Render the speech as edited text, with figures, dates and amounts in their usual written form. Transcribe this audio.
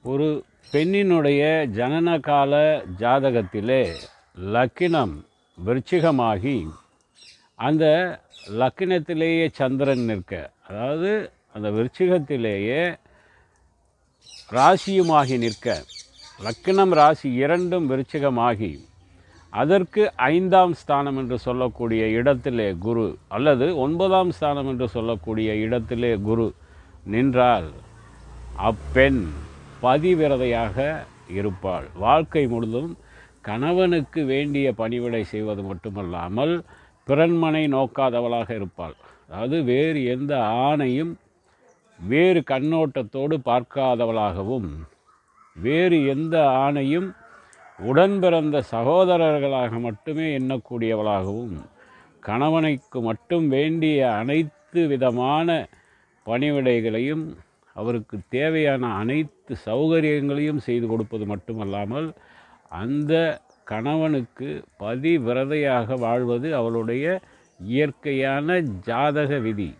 ஒரு பெண்ணினுடைய ஜனனகால ஜாதகத்திலே லக்கினம் விருச்சிகமாகி அந்த லக்கினத்திலேயே சந்திரன் நிற்க, அதாவது அந்த விருச்சிகத்திலேயே ராசியுமாகி நிற்க, லக்கினம் ராசி இரண்டும் விருச்சிகமாகி அதற்கு 5ஆம் ஸ்தானம் என்று சொல்லக்கூடிய இடத்திலே குரு அல்லது 9ஆம் ஸ்தானம் என்று சொல்லக்கூடிய இடத்திலே குரு நின்றால் அப்பெண் பதிவிரதையாக இருப்பாள். வாழ்க்கை முழுதும் கணவனுக்கு வேண்டிய பணிவிடை செய்வது மட்டுமல்லாமல் பிறன்மனை நோக்காதவளாக இருப்பாள். அதாவது வேறு எந்த ஆணையும் வேறு கண்ணோட்டத்தோடு பார்க்காதவளாகவும், வேறு எந்த ஆணையும் உடன் பிறந்த சகோதரர்களாக மட்டுமே எண்ணக்கூடியவளாகவும், கணவனுக்கு மட்டும் வேண்டிய அனைத்து விதமான பணிவிடைகளையும் அவருக்கு தேவையான அனைத்து சௌகரியங்களையும் செய்து கொடுப்பது மட்டுமல்லாமல் அந்த கணவனுக்கு பதிவிரதையாக வாழ்வது அவளுடைய இயற்கையான ஜாதக விதி.